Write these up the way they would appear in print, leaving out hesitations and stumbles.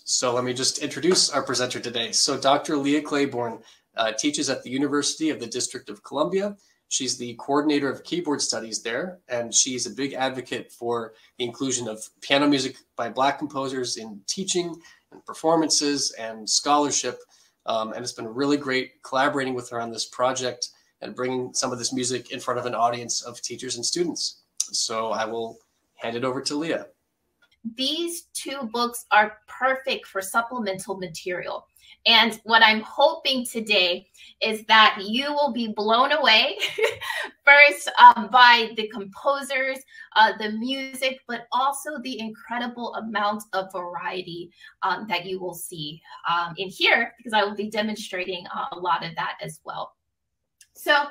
So let me just introduce our presenter today. So Dr. Leah Claiborne teaches at the University of the District of Columbia. She's the coordinator of keyboard studies there, and she's a big advocate for the inclusion of piano music by Black composers in teaching and performances and scholarship. And it's been really great collaborating with her on this project and bringing some of this music in front of an audience of teachers and students. So I will hand it over to Leah. These two books are perfect for supplemental material. And what I'm hoping today is that you will be blown away first by the composers, the music, but also the incredible amount of variety that you will see in here, because I will be demonstrating a lot of that as well. So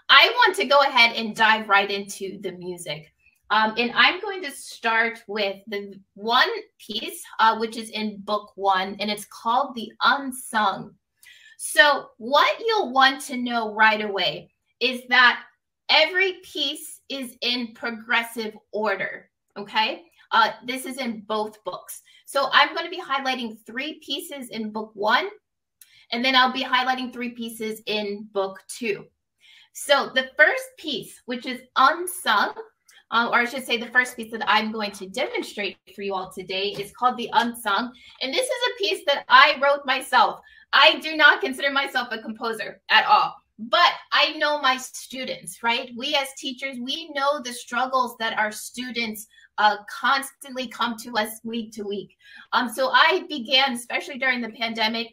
I want to go ahead and dive right into the music. And I'm going to start with the one piece, which is in book 1, and it's called The Unsung. So what you'll want to know right away is that every piece is in progressive order, okay? This is in both books. So I'm going to be highlighting 3 pieces in book 1, and then I'll be highlighting 3 pieces in book 2. So the first piece, which is unsung, or I should say the first piece that I'm going to demonstrate for you all today is called The Unsung. And this is a piece that I wrote myself. I do not consider myself a composer at all, but I know my students, right? We as teachers, we know the struggles that our students constantly come to us week to week. So I began, especially during the pandemic,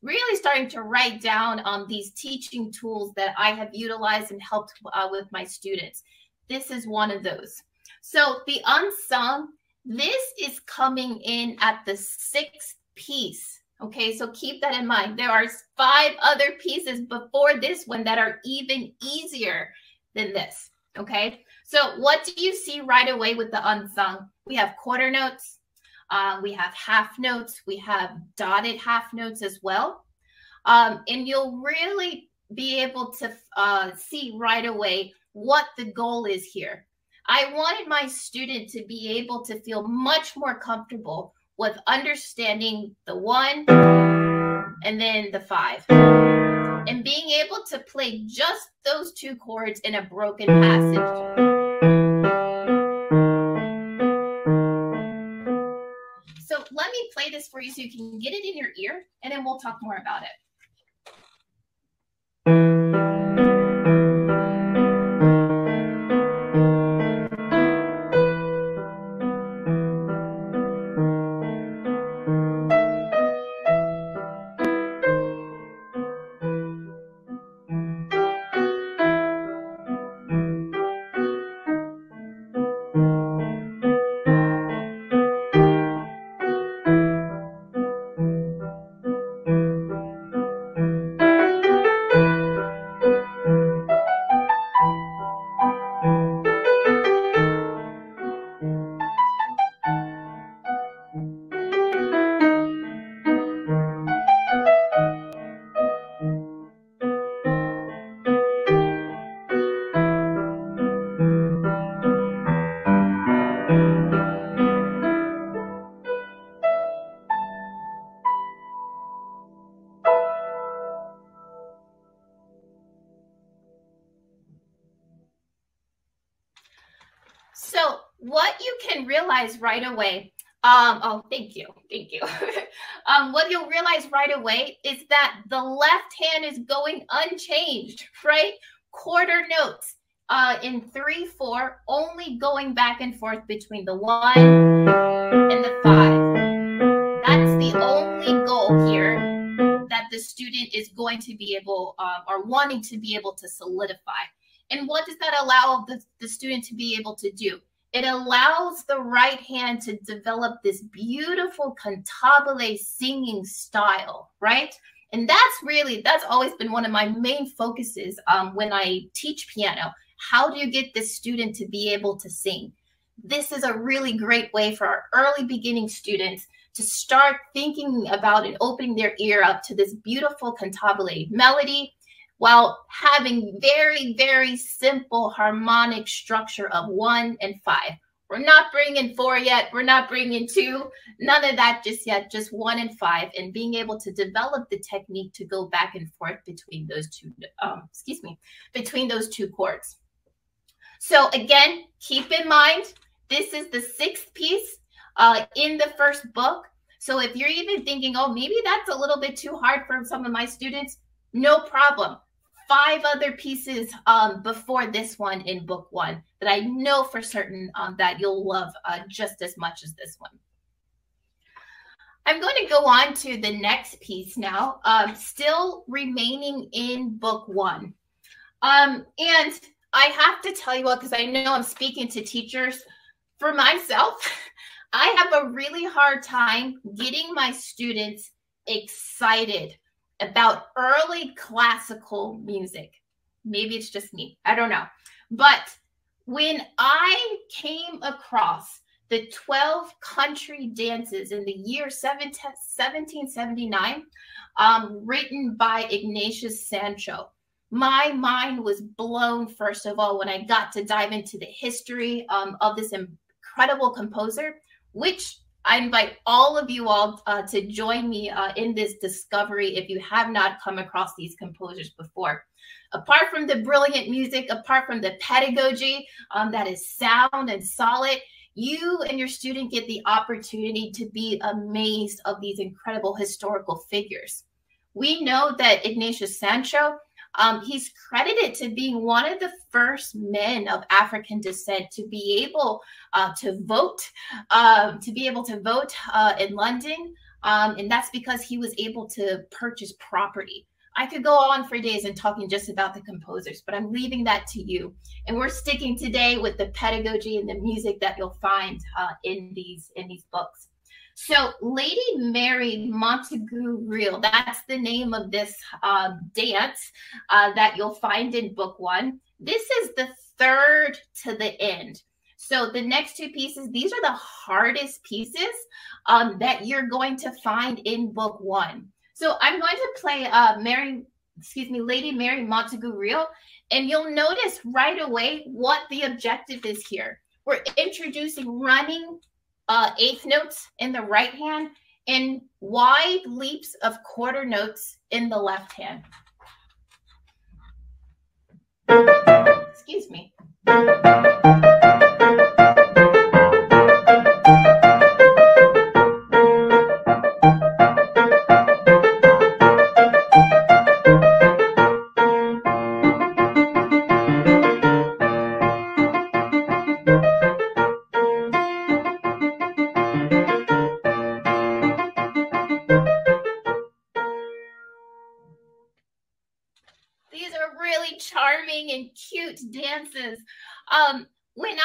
really starting to write down these teaching tools that I have utilized and helped with my students. This is one of those. So the unsung, this is coming in at the 6th piece. Okay, so keep that in mind. There are 5 other pieces before this one that are even easier than this. Okay, so what do you see right away with the unsung? We have quarter notes, we have half notes, we have dotted half notes as well. And you'll really be able to see right away what the goal is here. I wanted my student to be able to feel much more comfortable with understanding the 1 and then the 5, and being able to play just those 2 chords in a broken passage. So let me play this for you so you can get it in your ear, and then we'll talk more about it. So what you can realize right away, oh, thank you. What you'll realize right away is that the left hand is going unchanged, right? Quarter notes in 3/4, only going back and forth between the 1 and the 5. That's the only goal here that the student is going to be able or wanting to be able to solidify. And what does that allow the student to be able to do? It allows the right hand to develop this beautiful cantabile singing style, right? And that's always been one of my main focuses when I teach piano. How do you get this student to be able to sing? This is a really great way for our early beginning students to start thinking about and opening their ear up to this beautiful cantabile melody, while having very, very simple harmonic structure of 1 and 5. We're not bringing 4 yet. We're not bringing 2. None of that just yet, just 1 and 5, and being able to develop the technique to go back and forth between those two, between those 2 chords. So again, keep in mind, this is the 6th piece in the first book. So if you're even thinking, oh, maybe that's a little bit too hard for some of my students, no problem. 5 other pieces before this one in book 1 that I know for certain that you'll love just as much as this one. I'm going to go on to the next piece now, still remaining in book 1. And I have to tell you what, because I know I'm speaking to teachers, for myself, I have a really hard time getting my students excited about early classical music. Maybe it's just me, I don't know. But when I came across the 12 country dances in the year 1779, written by Ignatius Sancho, my mind was blown, first of all, when I got to dive into the history of this incredible composer, which I invite all of you all to join me in this discovery if you have not come across these composers before. Apart from the brilliant music, apart from the pedagogy that is sound and solid, you and your student get the opportunity to be amazed of these incredible historical figures. We know that Ignatius Sancho, he's credited to being one of the first men of African descent to be able to vote in London. And that's because he was able to purchase property. I could go on for days and talking just about the composers, but I'm leaving that to you. And we're sticking today with the pedagogy and the music that you'll find in these books. So Lady Mary Montagu Reel, that's the name of this dance that you'll find in book 1. This is the 3rd to the end. So the next 2 pieces, these are the hardest pieces that you're going to find in book 1. So I'm going to play Lady Mary Montagu Reel, and you'll notice right away what the objective is here. We're introducing running 8th notes in the right hand and wide leaps of quarter notes in the left hand. Excuse me. These are really charming and cute dances. When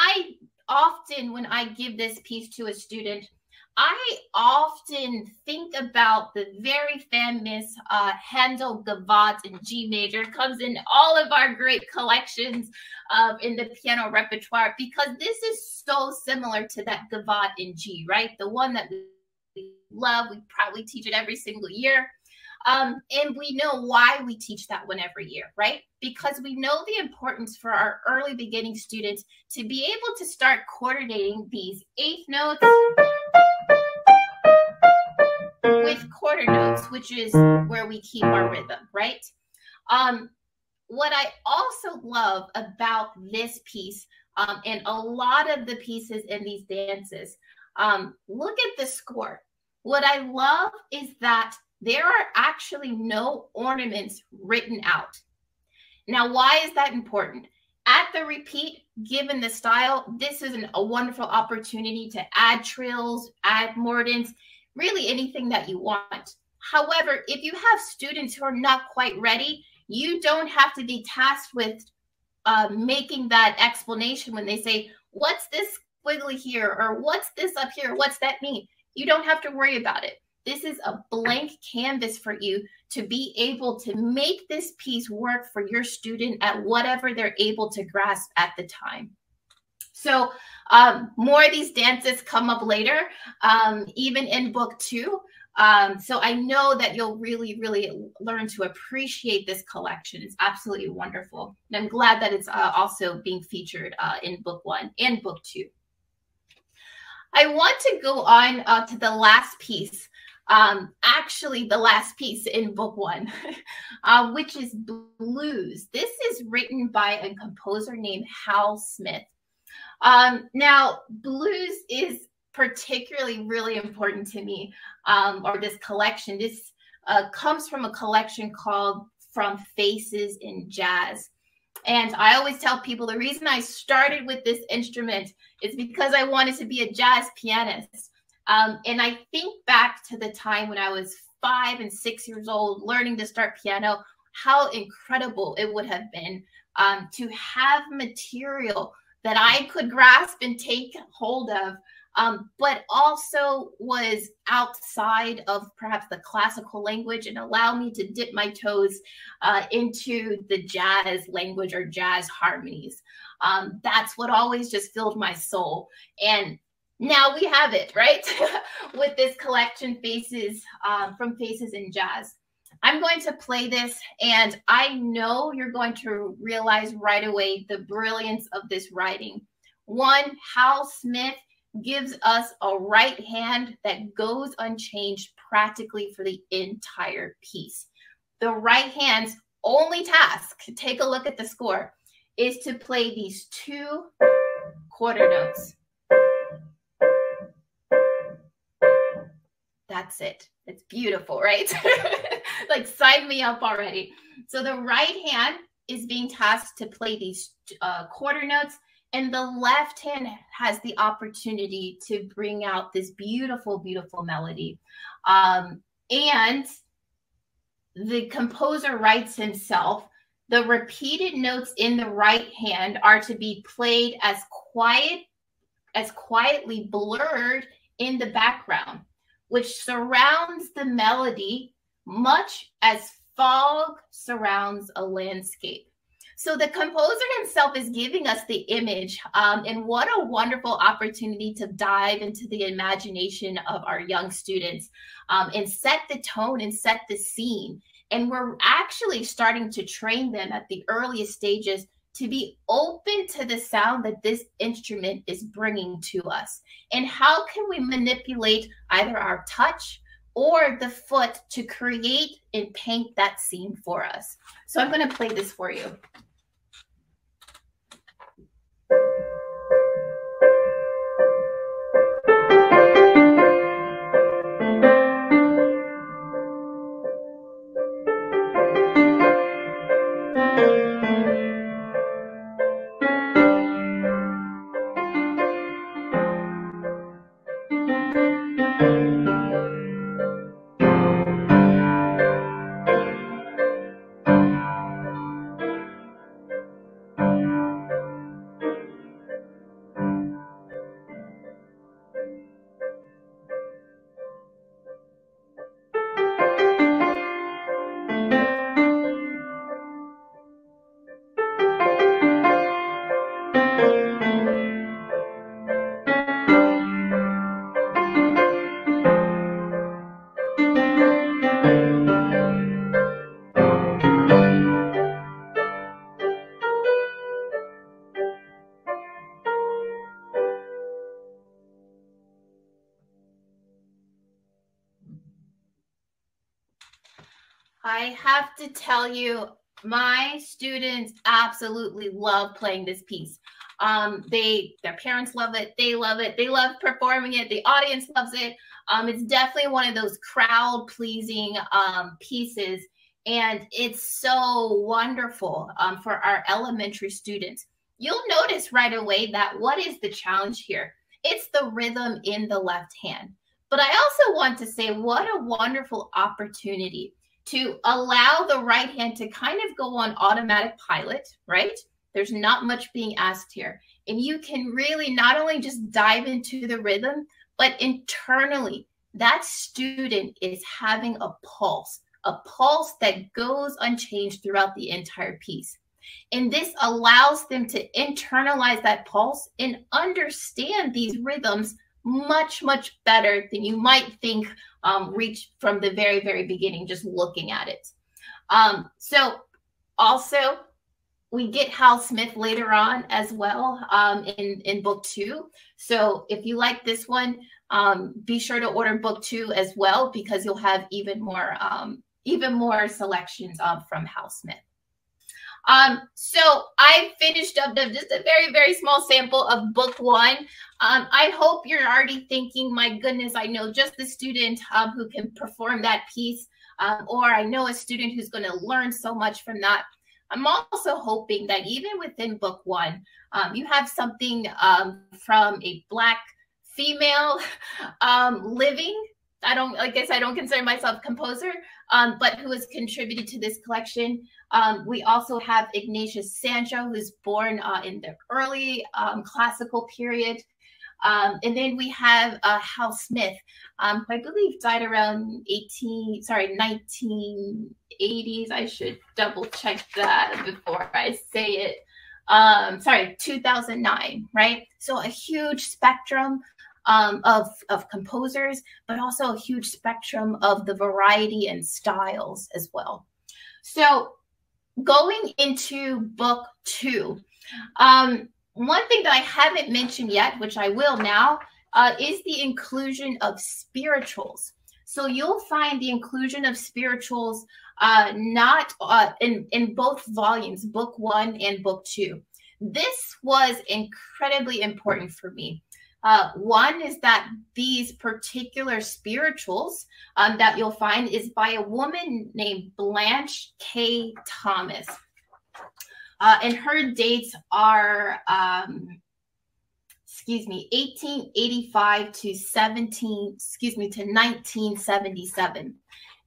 I give this piece to a student, I often think about the very famous Handel Gavotte in G major. It comes in all of our great collections in the piano repertoire, because this is so similar to that Gavotte in G, right? The one that we love. We probably teach it every single year. And we know why we teach that one every year, right? Because we know the importance for our early beginning students to be able to start coordinating these 8th notes with quarter notes, which is where we keep our rhythm, right? What I also love about this piece and a lot of the pieces in these dances, look at the score. What I love is that there are actually no ornaments written out. Now, why is that important? At the repeat, given the style, this is a wonderful opportunity to add trills, add mordents, really anything that you want. However, if you have students who are not quite ready, you don't have to be tasked with making that explanation when they say, what's this squiggly here? Or what's this up here? What's that mean? You don't have to worry about it. This is a blank canvas for you to be able to make this piece work for your student at whatever they're able to grasp at the time. So more of these dances come up later, even in book 2. So I know that you'll really, really learn to appreciate this collection. It's absolutely wonderful. And I'm glad that it's also being featured in book 1 and book 2. I want to go on to the last piece. Actually, the last piece in book one, which is blues. This is written by a composer named Hal Smith. Now, blues is particularly really important to me, or this collection. This comes from a collection called From Faces in Jazz. And I always tell people the reason I started with this instrument is because I wanted to be a jazz pianist. And I think back to the time when I was 5 and 6 years old, learning to start piano, how incredible it would have been to have material that I could grasp and take hold of, but also was outside of perhaps the classical language and allow me to dip my toes into the jazz language or jazz harmonies. That's what always just filled my soul. And now we have it, right? With this collection, Faces, From Faces in Jazz. I'm going to play this, and I know you're going to realize right away the brilliance of this writing. One, Hal Smith gives us a right hand that goes unchanged practically for the entire piece. The right hand's only task, take a look at the score, is to play these 2 quarter notes. That's it. It's beautiful, right? Like, sign me up already. So the right hand is being tasked to play these quarter notes, and the left hand has the opportunity to bring out this beautiful, beautiful melody. And the composer writes himself, the repeated notes in the right hand are to be played as quietly blurred in the background, which surrounds the melody much as fog surrounds a landscape. So the composer himself is giving us the image, and what a wonderful opportunity to dive into the imagination of our young students and set the tone and set the scene. And we're actually starting to train them at the earliest stages to be open to the sound that this instrument is bringing to us. And how can we manipulate either our touch or the foot to create and paint that scene for us? So I'm going to play this for you. I have to tell you, my students absolutely love playing this piece. Their parents love it. They love it. They love performing it. The audience loves it. It's definitely one of those crowd-pleasing pieces, and it's so wonderful for our elementary students. You'll notice right away that what is the challenge here? It's the rhythm in the left hand. But I also want to say what a wonderful opportunity to allow the right hand to kind of go on automatic pilot, right? There's not much being asked here. And you can really not only just dive into the rhythm, but internally, that student is having a pulse that goes unchanged throughout the entire piece. And this allows them to internalize that pulse and understand these rhythms much, much better than you might think reach from the very, very beginning, just looking at it. So also, We get Hal Smith later on as well in book 2. So if you like this one, be sure to order book 2 as well, because you'll have even more selections from Hal Smith. So I finished up just a very, very small sample of book 1. I hope you're already thinking, my goodness, I know just the student who can perform that piece, or I know a student who's going to learn so much from that. I'm also hoping that even within book 1, you have something from a Black female living. I guess I don't consider myself a composer, but who has contributed to this collection. We also have Ignatius Sancho, who's born in the early classical period. And then we have Hal Smith, who I believe died around 1980s. I should double check that before I say it. 2009, right? So a huge spectrum of composers, but also a huge spectrum of the variety and styles as well. So going into book 2, one thing that I haven't mentioned yet, which I will now, is the inclusion of spirituals. So you'll find the inclusion of spirituals not in both volumes, book 1 and book 2. This was incredibly important for me. One is that these particular spirituals that you'll find is by a woman named Blanche K. Thomas. And her dates are, 1885 to 1977.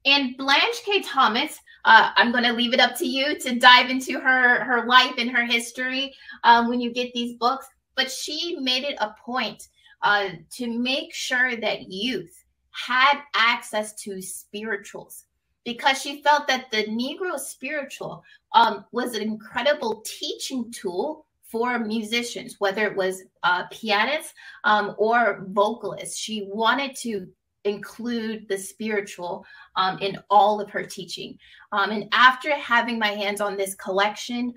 And Blanche K. Thomas, I'm going to leave it up to you to dive into her life and her history when you get these books. But she made it a point to make sure that youth had access to spirituals, because she felt that the Negro spiritual was an incredible teaching tool for musicians, whether it was pianists or vocalists. She wanted to include the spiritual in all of her teaching. And after having my hands on this collection,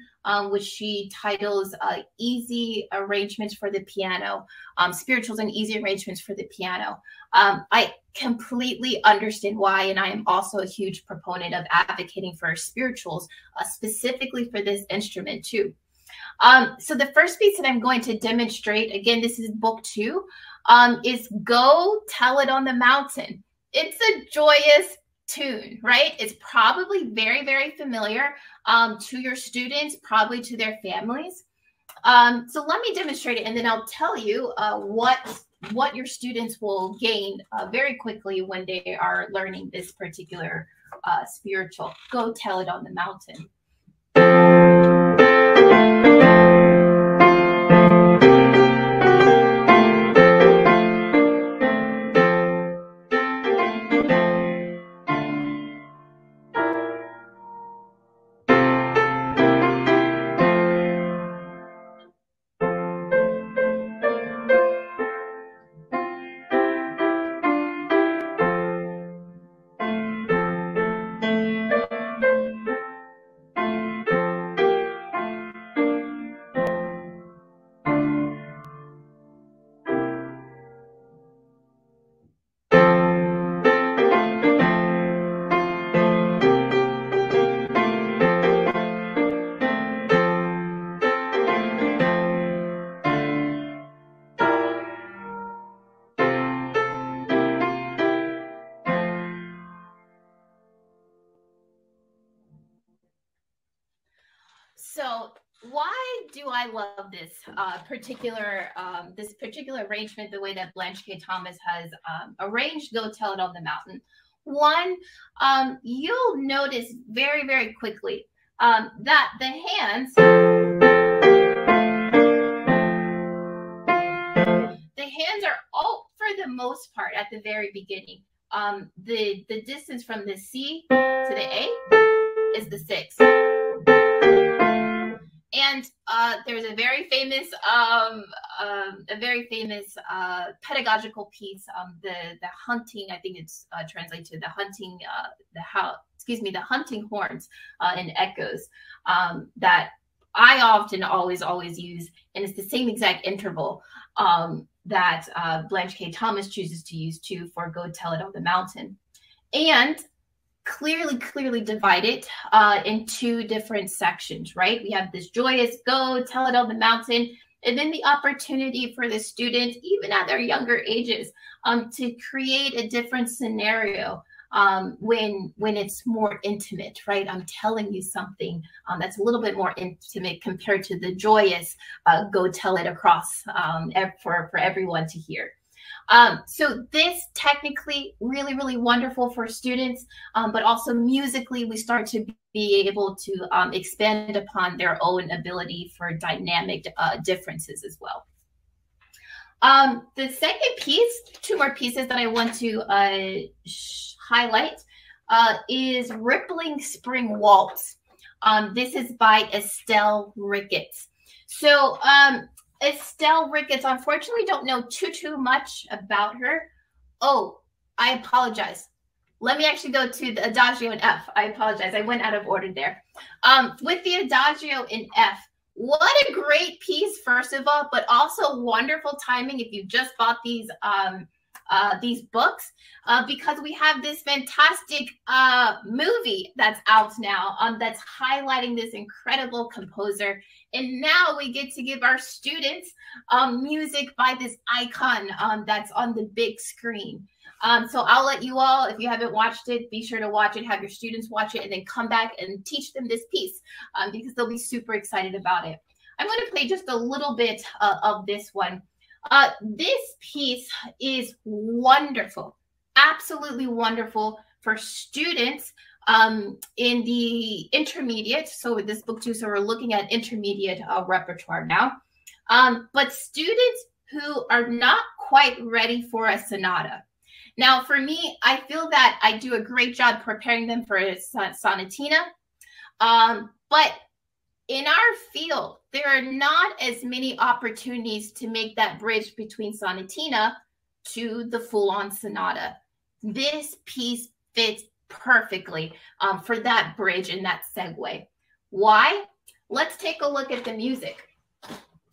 which she titles Easy Arrangements for the Piano, Spirituals and Easy Arrangements for the Piano, I completely understand why, and I am also a huge proponent of advocating for spirituals, specifically for this instrument too. So the first piece that I'm going to demonstrate, again, this is book 2, is Go Tell It on the Mountain. It's a joyous tune, right? It's probably very, very familiar to your students, probably to their families. So let me demonstrate it, and then I'll tell you what your students will gain very quickly when they are learning this particular spiritual. Go Tell It on the Mountain. So why do I love this particular arrangement, the way that Blanche K. Thomas has arranged Go Tell It on the Mountain? One, you'll notice very, very quickly that the hands are all, for the most part, at the very beginning. The distance from the C to the A is the 6. And there's a very famous pedagogical piece, the hunting. I think it's translated to the hunting, the hunting horns and echoes that I often always use, and it's the same exact interval that Blanche K. Thomas chooses to use too for Go Tell It on the Mountain. And clearly divide it in two different sections, right? We have this joyous Go Tell It on the Mountain, and then the opportunity for the student, even at their younger ages, to create a different scenario when it's more intimate, right? I'm telling you something that's a little bit more intimate compared to the joyous Go Tell It across for everyone to hear. So this technically really wonderful for students, but also musically we start to be able to expand upon their own ability for dynamic differences as well. The second piece, two more pieces that I want to highlight is Rippling Spring Waltz. This is by Estelle Ricketts. So Estelle Ricketts, unfortunately, don't know too much about her. Oh, I apologize. Let me actually go to the Adagio in F. I apologize. I went out of order there. With the Adagio in F, what a great piece, first of all, but also wonderful timing if you just bought these books, because we have this fantastic movie that's out now that's highlighting this incredible composer. And now we get to give our students music by this icon that's on the big screen. So I'll let you all, if you haven't watched it, be sure to watch it, have your students watch it, and then come back and teach them this piece because they'll be super excited about it. I'm going to play just a little bit of this one. This piece is wonderful, absolutely wonderful for students in the intermediate. So with this book too, so we're looking at intermediate repertoire now. But students who are not quite ready for a sonata. Now, for me, I feel that I do a great job preparing them for a sonatina. But in our field, there are not as many opportunities to make that bridge between sonatina to the full-on sonata. This piece fits perfectly for that bridge and that segue. Why? Let's take a look at the music.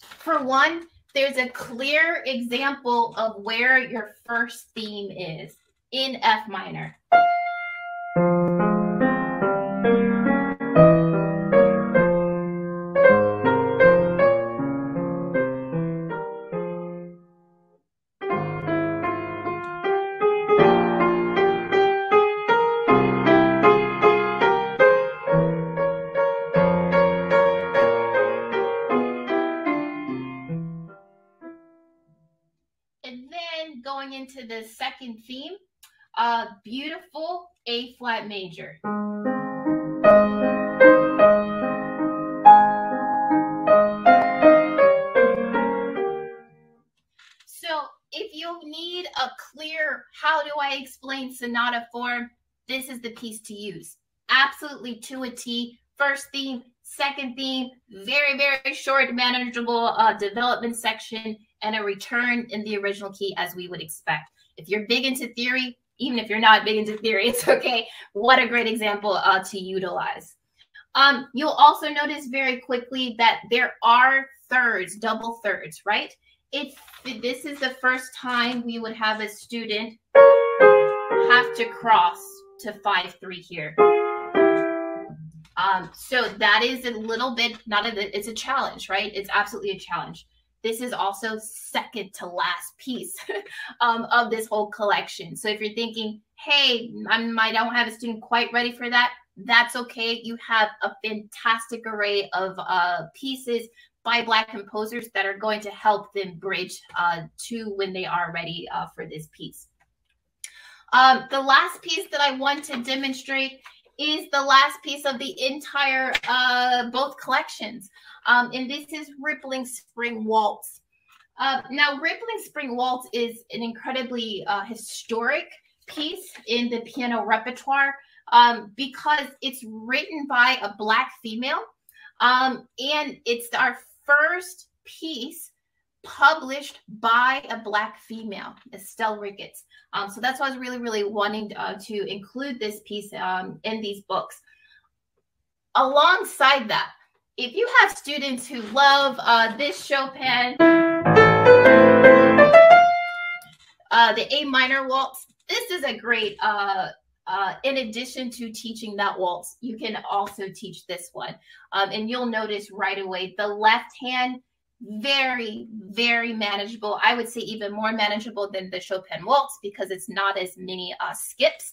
For one, there's a clear example of where your first theme is in F minor. Into the second theme, beautiful A flat major. So if you need a clear, how do I explain sonata form, this is the piece to use. Absolutely to a T. First theme, second theme, very short, manageable development section, and a return in the original key as we would expect. If you're big into theory, even if you're not big into theory, it's okay. What a great example to utilize. You'll also notice very quickly that there are thirds, double thirds, right? If this is the first time we would have a student have to cross to 5/3 here. So that is a little bit, it's a challenge, right? It's absolutely a challenge. This is also second to last piece of this whole collection. So if you're thinking, hey, I don't have a student quite ready for that, that's okay. You have a fantastic array of pieces by Black composers that are going to help them bridge to when they are ready for this piece. The last piece that I want to demonstrate is the last piece of the entire both collections. And this is Rippling Spring Waltz. Now, Rippling Spring Waltz is an incredibly historic piece in the piano repertoire because it's written by a Black female. And it's our first piece published by a Black female, Estelle Ricketts. So that's why I was really wanting to include this piece in these books. Alongside that, if you have students who love this Chopin, the A minor waltz, this is a great, in addition to teaching that waltz, you can also teach this one. And you'll notice right away, the left hand, very, very manageable. I would say even more manageable than the Chopin waltz because it's not as many skips,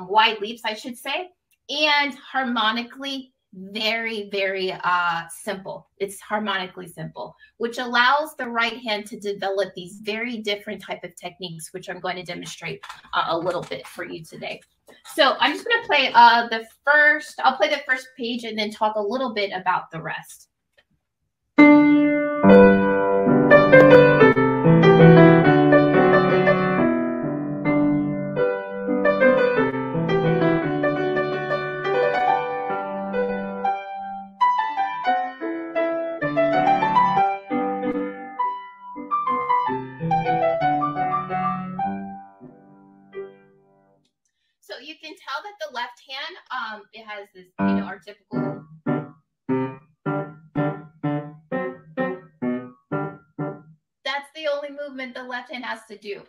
wide leaps, I should say. And harmonically, very, very simple. It's harmonically simple, which allows the right hand to develop these very different type of techniques, which I'm going to demonstrate a little bit for you today. So I'm just going to play I'll play the first page and then talk a little bit about the rest. So you can tell that the left hand, it has this, our typical. That's the only movement the left hand has to do.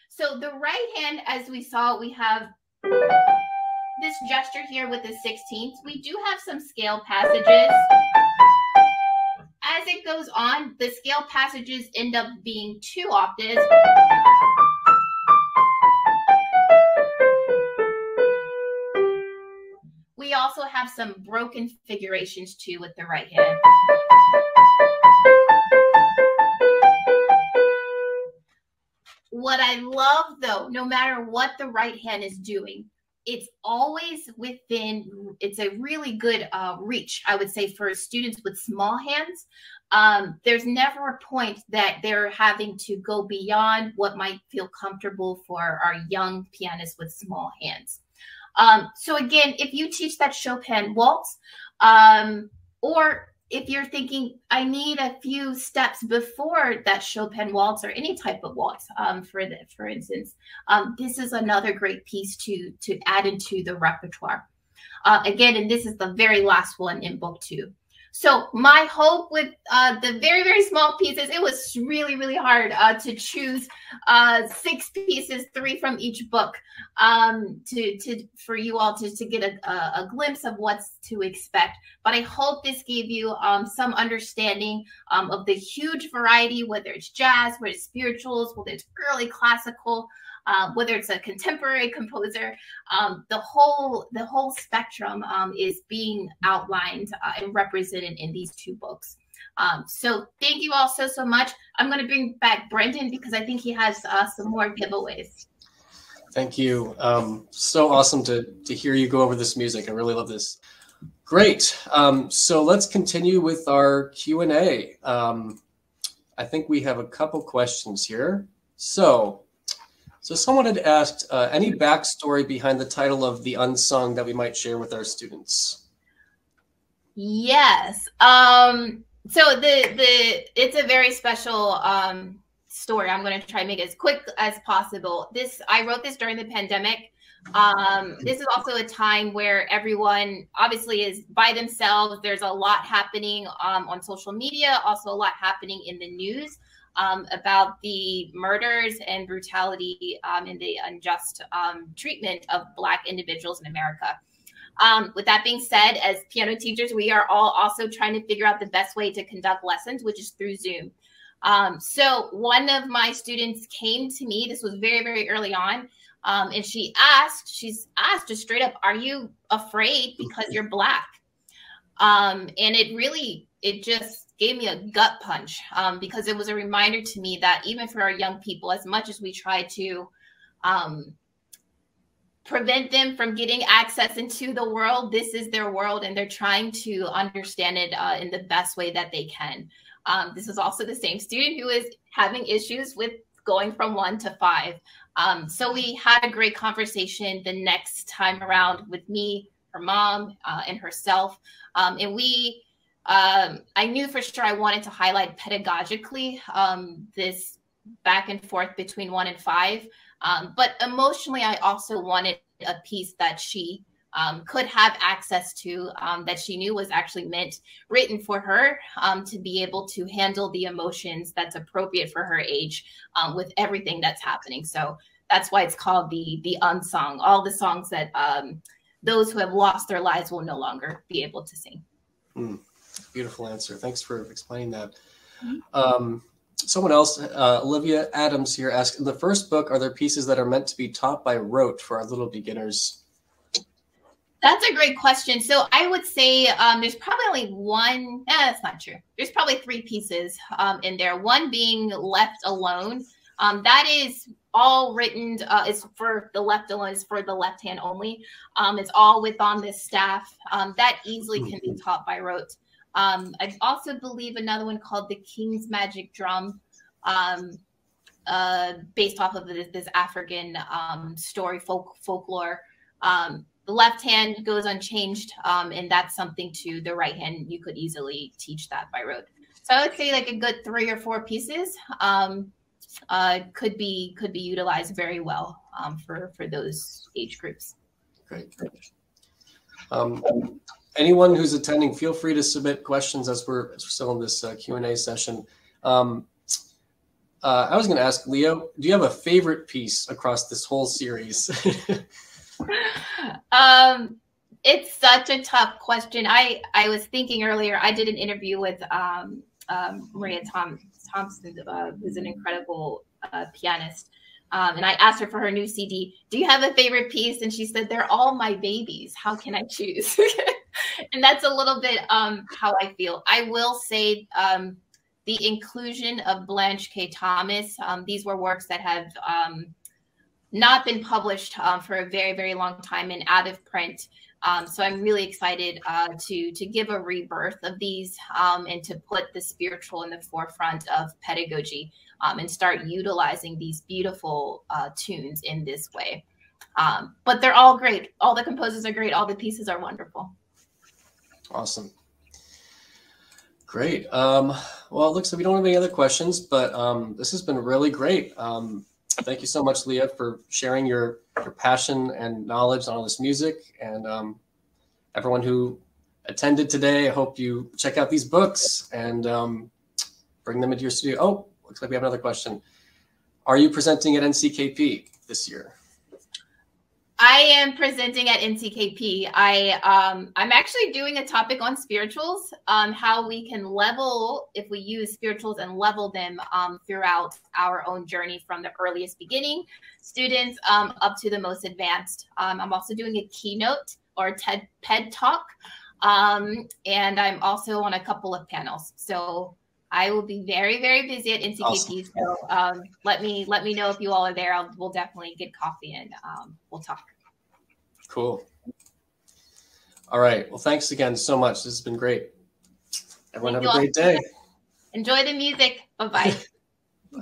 So the right hand, as we saw, we have this gesture here with the 16th. We do have some scale passages. As it goes on, the scale passages end up being 2 octaves. We also have some broken figurations too with the right hand. What I love though, no matter what the right hand is doing, it's always within, it's a really good reach, I would say, for students with small hands. There's never a point that they're having to go beyond what might feel comfortable for our young pianists with small hands. So again, if you teach that Chopin waltz, or if you're thinking, I need a few steps before that Chopin waltz or any type of waltz, for instance, this is another great piece to add into the repertoire. Again, and this is the very last one in book 2. So my hope with the very, very small pieces, it was really, really hard to choose 6 pieces, 3 from each book, for you all to get a glimpse of what's to expect. But I hope this gave you some understanding of the huge variety, whether it's jazz, whether it's spirituals, whether it's early classical, whether it's a contemporary composer, the whole spectrum is being outlined and represented in these 2 books. So thank you all so much. I'm going to bring back Brendan because I think he has some more giveaways. Thank you. So awesome to hear you go over this music. I really love this. Great. So let's continue with our Q&A. I think we have a couple questions here. So someone had asked any backstory behind the title of The Unsung that we might share with our students. Yes. So it's a very special story. I'm going to try and make it as quick as possible. I wrote this during the pandemic. This is also a time where everyone obviously is by themselves. There's a lot happening on social media, also a lot happening in the news. About the murders and brutality and the unjust treatment of Black individuals in America. With that being said, as piano teachers, we are all also trying to figure out the best way to conduct lessons, which is through Zoom. So one of my students came to me, this was very, very early on, and she's asked just straight up, are you afraid because you're Black? And it just gave me a gut punch because it was a reminder to me that even for our young people, as much as we try to prevent them from getting access into the world, this is their world and they're trying to understand it in the best way that they can. This is also the same student who is having issues with going from 1 to 5. So we had a great conversation the next time around with me, her mom, and herself. And I knew for sure I wanted to highlight pedagogically this back and forth between 1 and 5. But emotionally, I also wanted a piece that she could have access to, that she knew was actually written for her, to be able to handle the emotions that's appropriate for her age, with everything that's happening. So that's why it's called the unsung. All the songs that those who have lost their lives will no longer be able to sing. Beautiful answer. Thanks for explaining that. Someone else, Olivia Adams here asks, in the first book, are there pieces that are meant to be taught by rote for our little beginners? That's a great question. So I would say there's probably only one. That's not true. There's probably 3 pieces in there. One being Left Alone. That is all written, is for the left alone, is for the left hand only. It's all with on this staff. That easily can be taught by rote. I also believe another one called The King's Magic Drum, based off of this African story, folklore. The left hand goes unchanged, and that's something to the right hand. You could easily teach that by rote. So I would say like a good 3 or 4 pieces could be utilized very well for those age groups. Great. Anyone who's attending, feel free to submit questions as we're still in this Q&A session. I was going to ask Leo, do you have a favorite piece across this whole series? It's such a tough question. I was thinking earlier, I did an interview with Maria Thompson, who's an incredible pianist. And I asked her for her new CD, do you have a favorite piece? And she said, they're all my babies. How can I choose? And that's a little bit how I feel. I will say the inclusion of Blanche K. Thomas, these were works that have not been published for a very, very long time and out of print. So I'm really excited to give a rebirth of these and to put the spiritual in the forefront of pedagogy, and start utilizing these beautiful tunes in this way. But they're all great. All the composers are great. All the pieces are wonderful. Awesome. Great. Well, it looks like we don't have any other questions, but this has been really great. Thank you so much, Leah, for sharing your passion and knowledge on all this music. And everyone who attended today, I hope you check out these books and bring them into your studio. Oh, looks like we have another question. Are you presenting at NCKP this year? I am presenting at NCKP. I'm actually doing a topic on spirituals, how we can level, if we use spirituals and level them throughout our own journey from the earliest beginning students up to the most advanced. I'm also doing a keynote or TED talk, and I'm also on a couple of panels. So I will be very, very busy at NCKP. Awesome. So let me know if you all are there. We'll definitely get coffee and we'll talk. Cool. All right. Well, thanks again so much. This has been great. Everyone have a great day. Enjoy the music. Bye-bye. Bye.